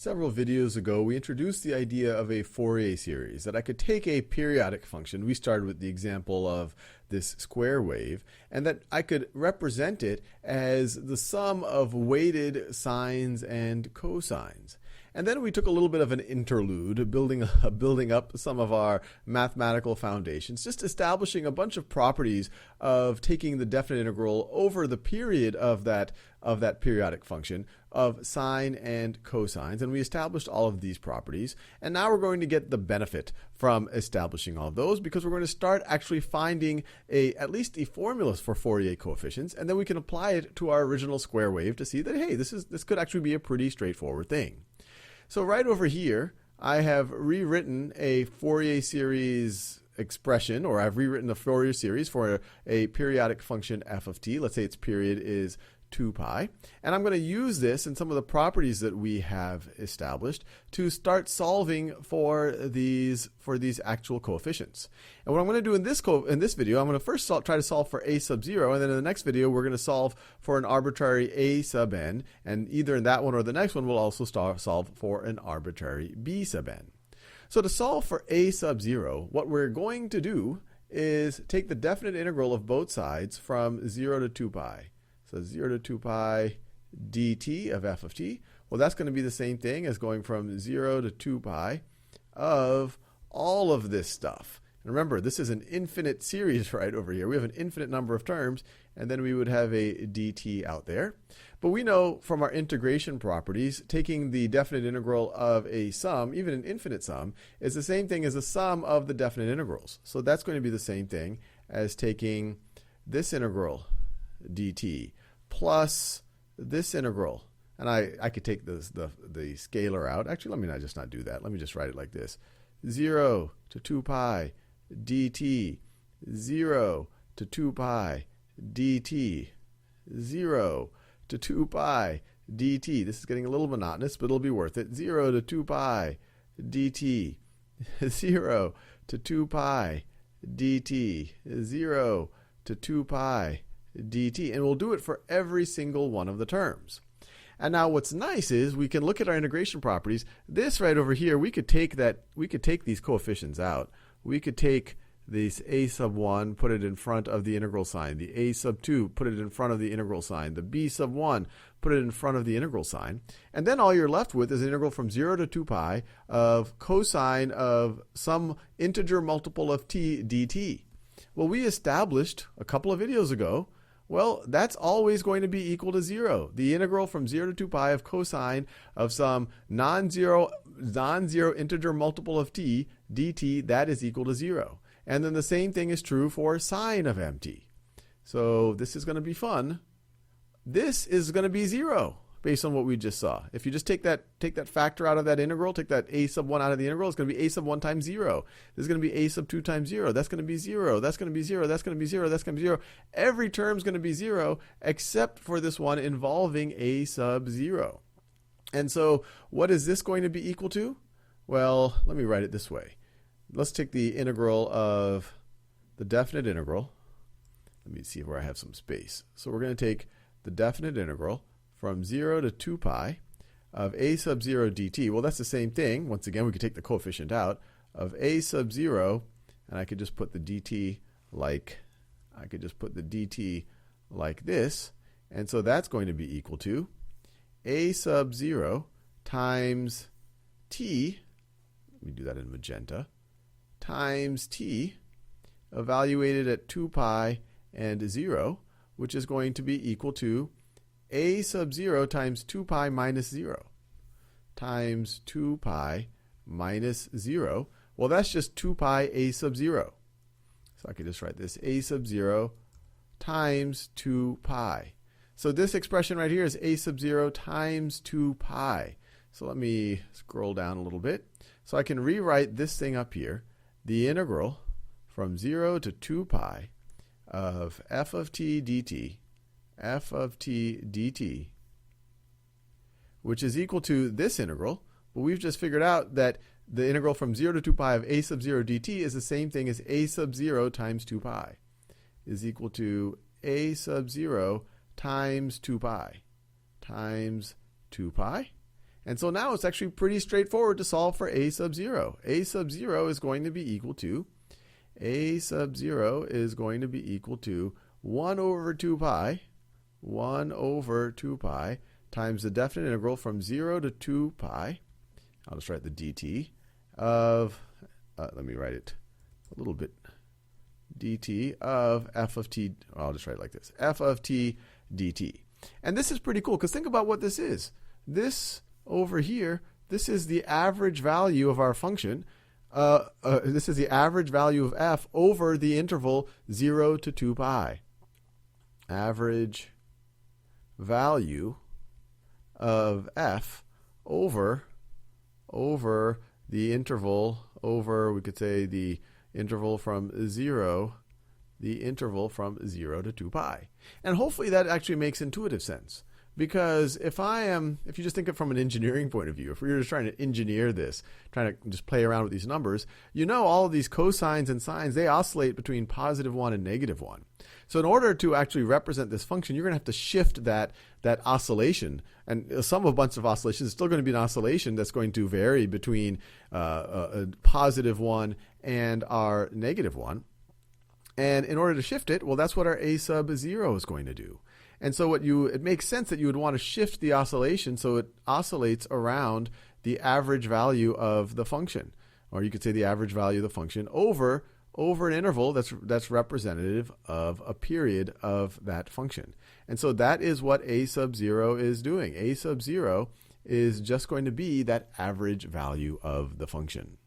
Several videos ago, we introduced the idea of a Fourier series, that I could take a periodic function. We started with the example of this square wave, and that I could represent it as the sum of weighted sines and cosines. And then we took a little bit of an interlude, building up some of our mathematical foundations, just establishing a bunch of properties of taking the definite integral over the period of that periodic function of sine and cosines. And we established all of these properties. And now we're going to get the benefit from establishing all of those, because we're going to start actually finding at least a formula for Fourier coefficients, and then we can apply it to our original square wave to see that, hey, this could actually be a pretty straightforward thing. So right over here, I have rewritten a Fourier series expression, or I've rewritten a Fourier series for a periodic function f of t. Let's say its period is 2 pi. And I'm going to use this and some of the properties that we have established to start solving for these actual coefficients. And what I'm going to do in this video, I'm going to first try to solve for a sub 0, and then in the next video we're going to solve for an arbitrary a sub n, and either in that one or the next one we'll also solve for an arbitrary b sub n. So to solve for a sub 0, what we're going to do is take the definite integral of both sides from 0 to 2 pi. So 0 to 2 pi dt of f of t. Well, that's going to be the same thing as going from 0 to 2 pi of all of this stuff. And remember, this is an infinite series right over here. We have an infinite number of terms, and then we would have a dt out there. But we know from our integration properties, taking the definite integral of a sum, even an infinite sum, is the same thing as the sum of the definite integrals. So that's going to be the same thing as taking this integral dt plus this integral. And I could take the scalar out. Actually, let me just not do that. Let me just write it like this. 0 to 2 pi dt, 0 to 2 pi dt, 0 to 2 pi dt. This is getting a little monotonous, but it'll be worth it. 0 to 2 pi dt, 0 to 2 pi dt, 0 to 2 pi dt. And we'll do it for every single one of the terms. And now what's nice is we can look at our integration properties. This right over here, we could take these coefficients out. We could take this a sub 1, put it in front of the integral sign. The a sub 2, put it in front of the integral sign. The b sub 1, put it in front of the integral sign. And then all you're left with is an integral from 0 to 2 pi of cosine of some integer multiple of t dt. Well, we established a couple of videos ago, well, that's always going to be equal to 0. The integral from 0 to 2 pi of cosine of some non-zero integer multiple of t dt, that is equal to 0. And then the same thing is true for sine of mt. So this is going to be fun. This is going to be 0 based on what we just saw. If you just take that factor out of that integral, take that a sub 1 out of the integral, it's going to be a sub 1 times 0. This is going to be a sub 2 times 0. That's going to be 0. That's going to be 0. That's going to be 0. That's going to be 0. Every term is going to be 0 except for this one involving a sub 0. And so what is this going to be equal to? Well, let me write it this way. Let's take the integral of the definite integral. Let me see where I have some space. So we're going to take the definite integral from 0 to 2 pi of a sub 0 dt. Well, that's the same thing. Once again, we could take the coefficient out of a sub 0, and I could just put the dt like this. And so that's going to be equal to a sub 0 times t, let me do that in magenta, times t evaluated at 2 pi and 0, which is going to be equal to a sub 0 times 2 pi minus 0 times 2 pi minus 0. Well, that's just 2 pi a sub 0. So I could just write this a sub 0 times 2 pi. So this expression right here is a sub 0 times 2 pi. So let me scroll down a little bit. So I can rewrite this thing up here, the integral from 0 to 2 pi of f of t dt, which is equal to this integral. But we've just figured out that the integral from 0 to 2 pi of a sub 0 dt is the same thing as a sub 0 times 2 pi is equal to a sub 0 times 2 pi times 2 pi. And so now it's actually pretty straightforward to solve for a sub 0. A sub 0 is going to be equal to, 1 over 2 pi, 1 over 2 pi times the definite integral from 0 to 2 pi, I'll just write the dt, of, let me write it a little bit, dt of f of t, I'll just write it like this, f of t dt. And this is pretty cool, because think about what this is. This over here, this is the average value of our function. This is the average value of f over the interval 0 to 2 pi. Average value of f over the interval, we could say the interval from 0 to 2 pi. And hopefully that actually makes intuitive sense. Because if you just think of it from an engineering point of view, if we were just trying to engineer this, trying to just play around with these numbers, all of these cosines and sines, they oscillate between +1 and -1. So in order to actually represent this function, you're going to have to shift that oscillation. And sum of a bunch of oscillations is still going to be an oscillation that's going to vary between a +1 and our -1. And in order to shift it, well, that's what our a sub 0 is going to do. And so it makes sense that you would want to shift the oscillation so it oscillates around the average value of the function. Or you could say the average value of the function over an interval that's representative of a period of that function. And so that is what a sub 0 is doing. A sub 0 is just going to be that average value of the function.